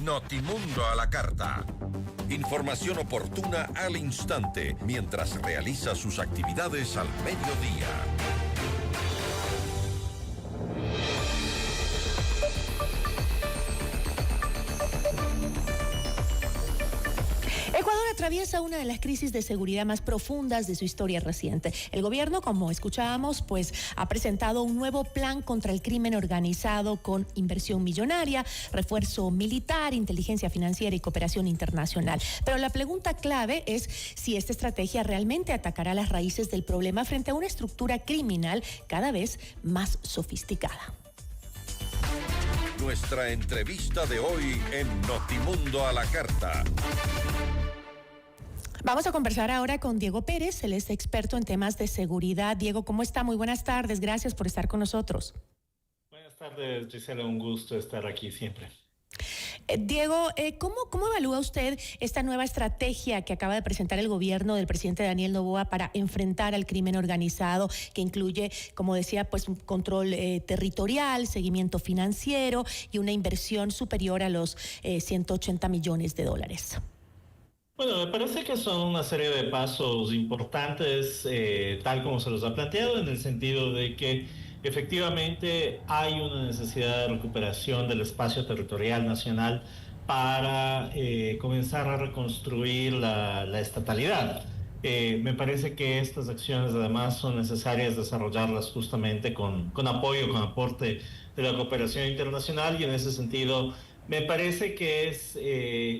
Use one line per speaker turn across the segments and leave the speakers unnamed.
Notimundo a la carta. Información oportuna al instante mientras realiza sus actividades al mediodía.
Ecuador atraviesa una de las crisis de seguridad más profundas de su historia reciente. El gobierno, como escuchábamos, ha presentado un nuevo plan contra el crimen organizado con inversión millonaria, refuerzo militar, inteligencia financiera y cooperación internacional. Pero la pregunta clave es si esta estrategia realmente atacará las raíces del problema frente a una estructura criminal cada vez más sofisticada.
Nuestra entrevista de hoy en Notimundo a la carta.
Vamos a conversar ahora con Diego Pérez, él es experto en temas de seguridad. Diego, ¿cómo está? Muy buenas tardes, gracias por estar con nosotros.
Buenas tardes, Gisela, un gusto estar aquí siempre.
Diego, ¿cómo evalúa usted esta nueva estrategia que acaba de presentar el gobierno del presidente Daniel Noboa para enfrentar al crimen organizado, que incluye, como decía, un control territorial, seguimiento financiero y una inversión superior a los 180 millones de dólares?
Bueno, me parece que son una serie de pasos importantes, tal como se los ha planteado, en el sentido de que efectivamente hay una necesidad de recuperación del espacio territorial nacional para comenzar a reconstruir la estatalidad. Me parece que estas acciones además son necesarias desarrollarlas justamente con apoyo, con aporte de la cooperación internacional, y en ese sentido me parece que es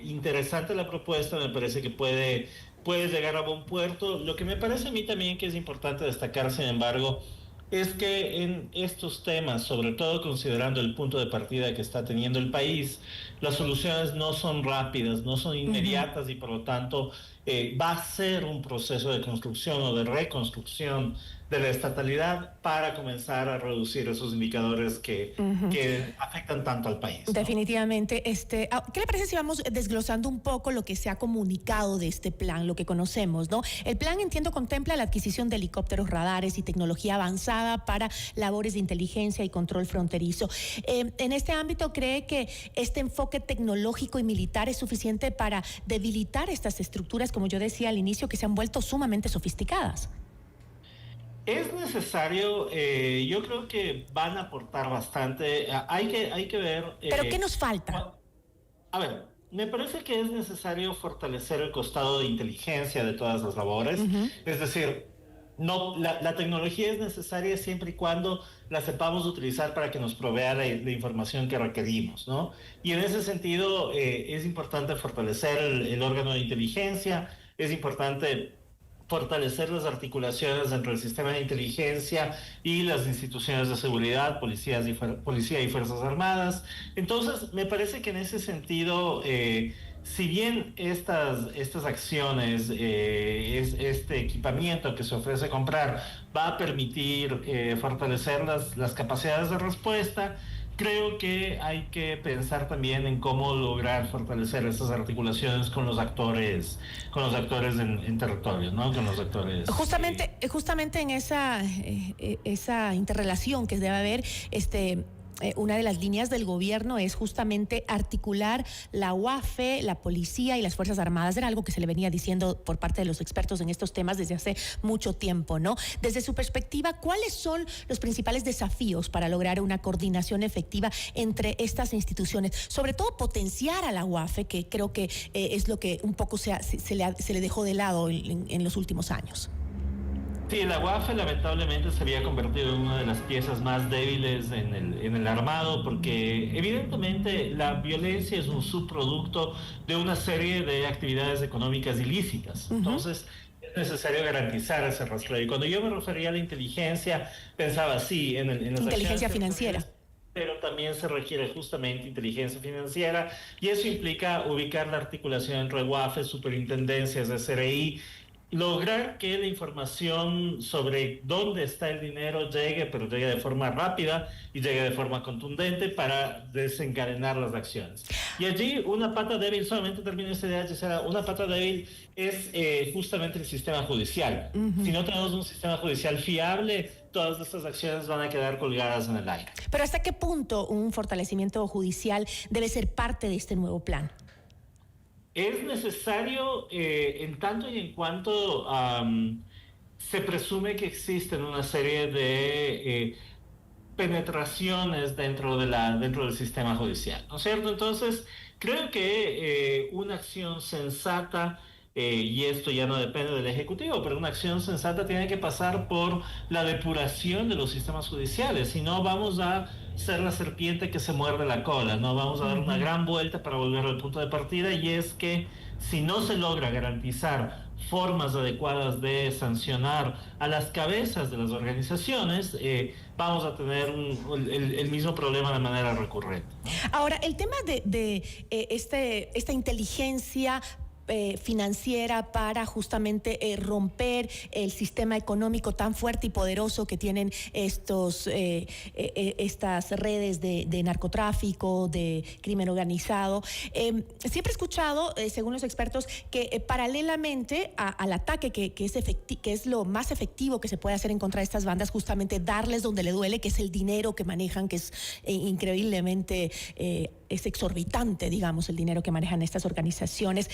interesante la propuesta, me parece que puede llegar a buen puerto. Lo que me parece a mí también que es importante destacar, sin embargo, es que en estos temas, sobre todo considerando el punto de partida que está teniendo el país, las soluciones no son rápidas, no son inmediatas, y por lo tanto va a ser un proceso de construcción o de reconstrucción de la estatalidad para comenzar a reducir esos indicadores que afectan tanto al país, ¿no?
Definitivamente. ¿Qué le parece si vamos desglosando un poco lo que se ha comunicado de este plan, lo que conocemos, ¿no? El plan, entiendo, contempla la adquisición de helicópteros, radares y tecnología avanzada para labores de inteligencia y control fronterizo. En este ámbito, ¿cree que este enfoque tecnológico y militar es suficiente para debilitar estas estructuras, como yo decía al inicio, que se han vuelto sumamente sofisticadas?
Es necesario, yo creo que van a aportar bastante, hay que ver...
¿Pero qué nos falta?
A ver, me parece que es necesario fortalecer el costado de inteligencia de todas las labores, es decir, no, la tecnología es necesaria siempre y cuando la sepamos utilizar para que nos provea la información que requerimos, ¿no? Y en ese sentido es importante fortalecer el órgano de inteligencia, es importante fortalecer las articulaciones entre el sistema de inteligencia y las instituciones de seguridad, policía y Fuerzas Armadas. Entonces, me parece que en ese sentido, si bien estas acciones, este equipamiento que se ofrece comprar va a permitir fortalecer las capacidades de respuesta, creo que hay que pensar también en cómo lograr fortalecer estas articulaciones con los actores en territorio, ¿no? Con los actores.
Justamente en esa interrelación que debe haber, una de las líneas del gobierno es justamente articular la UAFE, la policía y las Fuerzas Armadas. Era algo que se le venía diciendo por parte de los expertos en estos temas desde hace mucho tiempo, ¿no? Desde su perspectiva, ¿cuáles son los principales desafíos para lograr una coordinación efectiva entre estas instituciones? Sobre todo potenciar a la UAFE, que creo que es lo que un poco se le dejó de lado en los últimos años.
Sí, la UAFE lamentablemente se había convertido en una de las piezas más débiles en el armado, porque evidentemente la violencia es un subproducto de una serie de actividades económicas ilícitas. Entonces, es necesario garantizar ese rastreo. Y cuando yo me refería a la inteligencia, pensaba así en las
inteligencia financiera.
Pero también se requiere justamente inteligencia financiera, y eso implica ubicar la articulación entre UAFE, superintendencias de CRI, lograr que la información sobre dónde está el dinero llegue, pero llegue de forma rápida y llegue de forma contundente para desencadenar las acciones. Y allí una pata débil, solamente termino esta idea, Gisela, una pata débil es justamente el sistema judicial. Si no tenemos un sistema judicial fiable, todas estas acciones van a quedar colgadas en el aire.
Pero ¿hasta qué punto un fortalecimiento judicial debe ser parte de este nuevo plan?
Es necesario en tanto y en cuanto se presume que existen una serie de penetraciones dentro del sistema judicial, ¿no es cierto? Entonces, creo que una acción sensata, y esto ya no depende del Ejecutivo, pero una acción sensata tiene que pasar por la depuración de los sistemas judiciales, si no vamos a ser la serpiente que se muerde la cola, no vamos a dar una gran vuelta para volver al punto de partida, y es que si no se logra garantizar formas adecuadas de sancionar a las cabezas de las organizaciones, vamos a tener el mismo problema de manera recurrente.
Ahora, el tema de esta inteligencia financiera para justamente romper el sistema económico tan fuerte y poderoso que tienen estas redes de narcotráfico, de crimen organizado. Siempre he escuchado, según los expertos, que paralelamente al ataque que es lo más efectivo que se puede hacer en contra de estas bandas, justamente darles donde le duele, que es el dinero que manejan, que es increíblemente es exorbitante, digamos, el dinero que manejan estas organizaciones.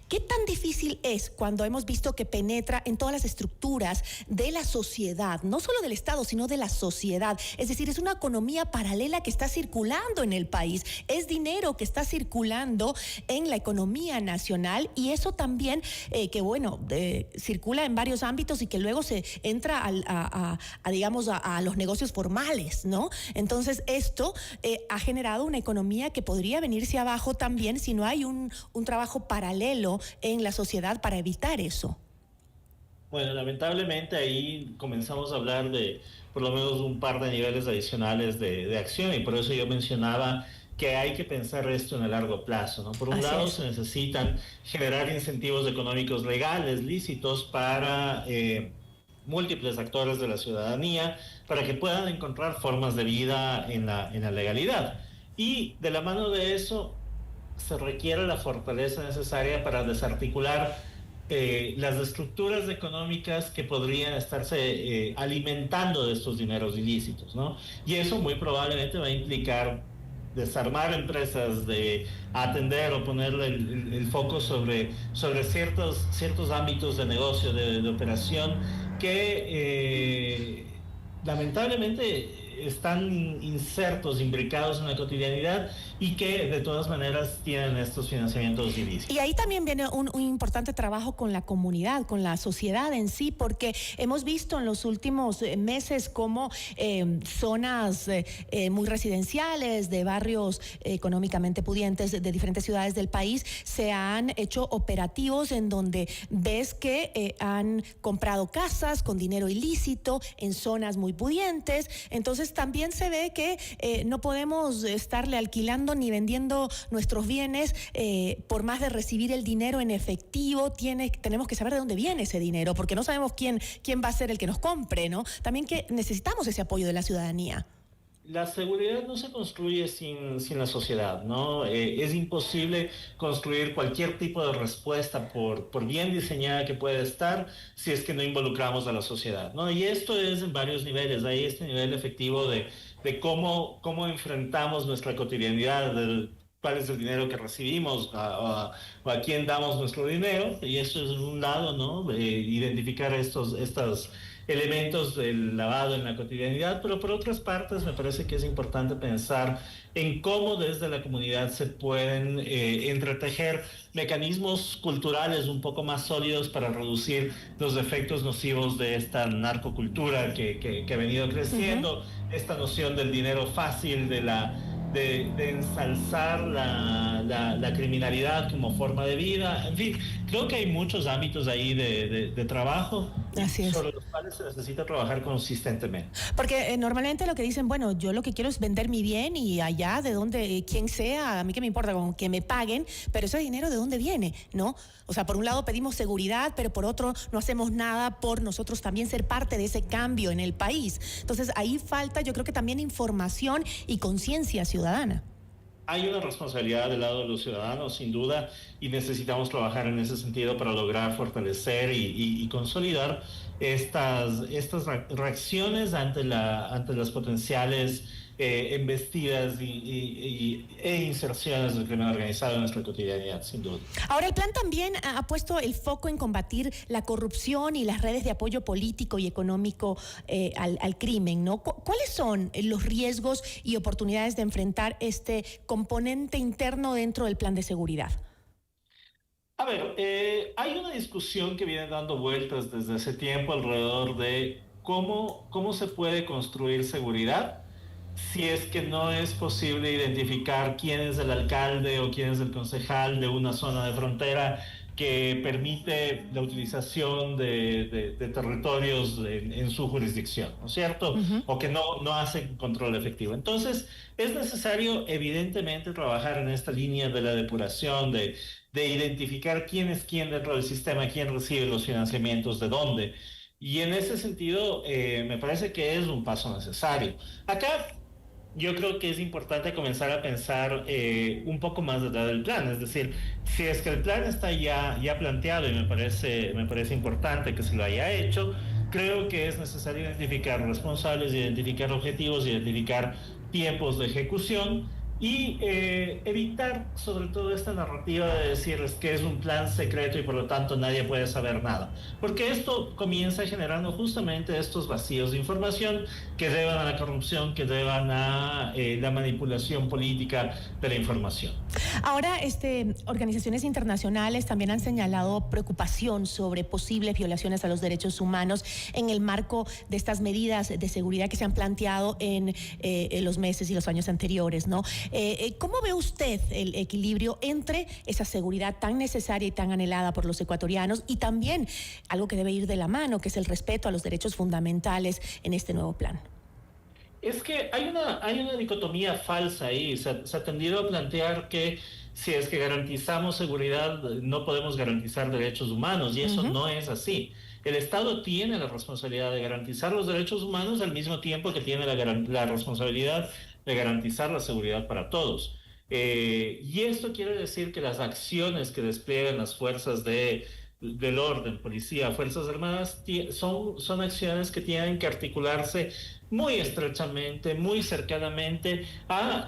¿Qué tan difícil es cuando hemos visto que penetra en todas las estructuras de la sociedad, no solo del Estado, sino de la sociedad? Es decir, es una economía paralela que está circulando en el país, es dinero que está circulando en la economía nacional, y eso también que, bueno, circula en varios ámbitos y que luego se entra digamos, a los negocios formales, ¿no? Entonces, esto ha generado una economía que podría venirse abajo también si no hay un trabajo paralelo en la sociedad para evitar eso.
Bueno, lamentablemente ahí comenzamos a hablar de por lo menos un par de niveles adicionales de acción, y por eso yo mencionaba que hay que pensar esto en el largo plazo, ¿no? Por un lado, se necesitan generar incentivos económicos legales, lícitos, para múltiples actores de la ciudadanía, para que puedan encontrar formas de vida en la legalidad. Y de la mano de eso se requiere la fortaleza necesaria para desarticular las estructuras económicas que podrían estarse alimentando de estos dineros ilícitos, ¿no? Y eso muy probablemente va a implicar desarmar empresas, de atender o ponerle el foco sobre ciertos ámbitos de negocio, de operación, que lamentablemente están insertos, imbricados en la cotidianidad, y que de todas maneras tienen estos financiamientos ilícitos.
Y ahí también viene un importante trabajo con la comunidad, con la sociedad en sí, porque hemos visto en los últimos meses cómo zonas muy residenciales, de barrios económicamente pudientes de diferentes ciudades del país, se han hecho operativos en donde ves que han comprado casas con dinero ilícito en zonas muy pudientes. Entonces también se ve que no podemos estarle alquilando ni vendiendo nuestros bienes por más de recibir el dinero en efectivo. Tenemos que saber de dónde viene ese dinero, porque no sabemos quién va a ser el que nos compre, ¿no? También que necesitamos ese apoyo de la ciudadanía.
La seguridad no se construye sin la sociedad, ¿no? Es imposible construir cualquier tipo de respuesta, por bien diseñada que pueda estar, si es que no involucramos a la sociedad, ¿no? Y esto es en varios niveles. Hay este nivel efectivo de cómo enfrentamos nuestra cotidianidad, cuál es el dinero que recibimos, o a quién damos nuestro dinero, y eso es un lado, ¿no? Identificar estos elementos del lavado en la cotidianidad, pero por otras partes me parece que es importante pensar en cómo desde la comunidad se pueden entretejer mecanismos culturales un poco más sólidos para reducir los efectos nocivos de esta narcocultura que ha venido creciendo, esta noción del dinero fácil, de ensalzar la criminalidad como forma de vida. En fin, creo que hay muchos ámbitos ahí de trabajo.
Así es.
Sobre los cuales se necesita trabajar consistentemente.
Porque normalmente lo que dicen, bueno, yo lo que quiero es vender mi bien, y allá de donde, quien sea, a mí qué me importa con que me paguen, pero ese dinero ¿de dónde viene? ¿No? O sea, por un lado pedimos seguridad, pero por otro no hacemos nada por nosotros también ser parte de ese cambio en el país. Entonces ahí falta, yo creo que también información y conciencia ciudadana.
hay una responsabilidad del lado de los ciudadanos, sin duda, y necesitamos trabajar en ese sentido para lograr fortalecer y consolidar estas reacciones ante las potenciales embestidas e inserciones del crimen organizado en nuestra cotidianidad, sin duda.
Ahora, el plan también ha puesto el foco en combatir la corrupción y las redes de apoyo político y económico al crimen, ¿no? ¿Cuáles son los riesgos y oportunidades de enfrentar este componente interno dentro del plan de seguridad?
A ver, hay una discusión que viene dando vueltas desde hace tiempo alrededor de cómo se puede construir seguridad si es que no es posible identificar quién es el alcalde o quién es el concejal de una zona de frontera que permite la utilización de territorios en su jurisdicción, ¿no es cierto?
Uh-huh.
O que no hacen control efectivo. Entonces, es necesario, evidentemente, trabajar en esta línea de la depuración, de identificar quién es quién dentro del sistema, quién recibe los financiamientos, de dónde. Y en ese sentido, me parece que es un paso necesario. Acá yo creo que es importante comenzar a pensar un poco más allá del plan, es decir, si es que el plan está ya planteado y me parece importante que se lo haya hecho, creo que es necesario identificar responsables, identificar objetivos, identificar tiempos de ejecución y evitar sobre todo esta narrativa de decirles que es un plan secreto y por lo tanto nadie puede saber nada, porque esto comienza generando justamente estos vacíos de información que llevan a la corrupción, que llevan a la manipulación política de la información.
Ahora, organizaciones internacionales también han señalado preocupación sobre posibles violaciones a los derechos humanos en el marco de estas medidas de seguridad que se han planteado en los meses y los años anteriores, ¿no? ¿Cómo ve usted el equilibrio entre esa seguridad tan necesaria y tan anhelada por los ecuatorianos y también algo que debe ir de la mano, que es el respeto a los derechos fundamentales en este nuevo plan?
Es que hay una dicotomía falsa ahí. Se ha tendido a plantear que si es que garantizamos seguridad, no podemos garantizar derechos humanos, y eso no es así. El Estado tiene la responsabilidad de garantizar los derechos humanos al mismo tiempo que tiene la responsabilidad de garantizar la seguridad para todos. Y esto quiere decir que las acciones que despliegan las fuerzas del orden, policía, Fuerzas Armadas, son acciones que tienen que articularse muy estrechamente, muy cercanamente a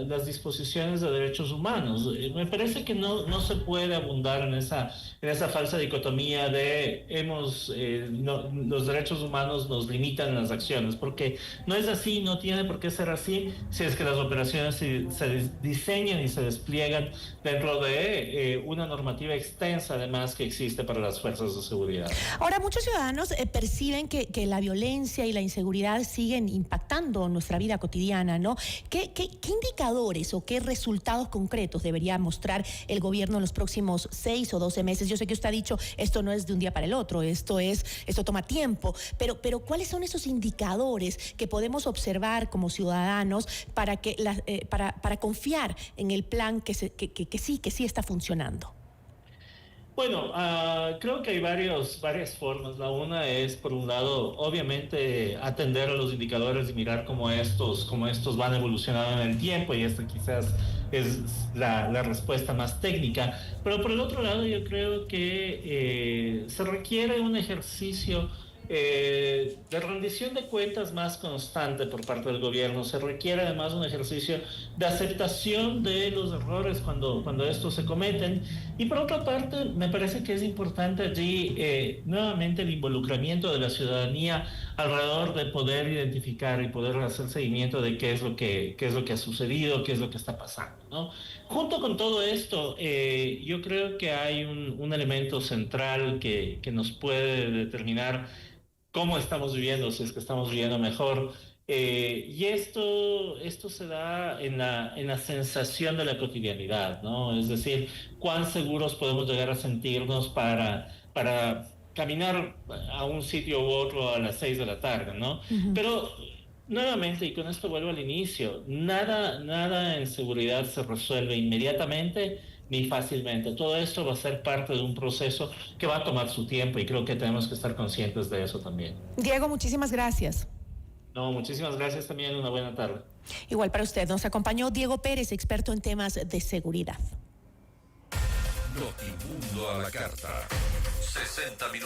las disposiciones de derechos humanos. Me parece que no se puede abundar en esa falsa dicotomía de los derechos humanos nos limitan las acciones, porque no es así, no tiene por qué ser así si es que las operaciones se diseñan y se despliegan dentro de una normativa extensa además que existe para las fuerzas de seguridad.
Ahora, muchos ciudadanos perciben que la violencia y la inseguridad siguen impactando nuestra vida cotidiana, ¿no? ¿Qué indicadores o qué resultados concretos debería mostrar el gobierno en los próximos 6 o 12 meses? Yo sé que usted ha dicho, esto no es de un día para el otro, esto toma tiempo, pero ¿cuáles son esos indicadores que podemos observar como ciudadanos para confiar en el plan que sí está funcionando?
Bueno, creo que hay varias formas. La una es, por un lado, obviamente atender a los indicadores y mirar cómo estos van evolucionando en el tiempo, y esta quizás es la respuesta más técnica. Pero por el otro lado, yo creo que se requiere un ejercicio de rendición de cuentas más constante por parte del gobierno. Se requiere además un ejercicio de aceptación de los errores cuando estos se cometen. Y por otra parte, me parece que es importante allí nuevamente el involucramiento de la ciudadanía alrededor de poder identificar y poder hacer seguimiento de qué es lo que ha sucedido, qué es lo que está pasando, ¿no? Junto con todo esto, yo creo que hay un elemento central que nos puede determinar cómo estamos viviendo, si es que estamos viviendo mejor. Y esto se da en la sensación de la cotidianidad, ¿no? Es decir, cuán seguros podemos llegar a sentirnos para caminar a un sitio u otro a las 6 de la tarde, ¿no?
Uh-huh.
Pero nuevamente, y con esto vuelvo al inicio, nada en seguridad se resuelve inmediatamente ni fácilmente. Todo esto va a ser parte de un proceso que va a tomar su tiempo, y creo que tenemos que estar conscientes de eso también.
Diego, muchísimas gracias.
No, muchísimas gracias también, una buena tarde.
Igual para usted, nos acompañó Diego Pérez, experto en temas de seguridad.
Notimundo a la carta. 60 minutos.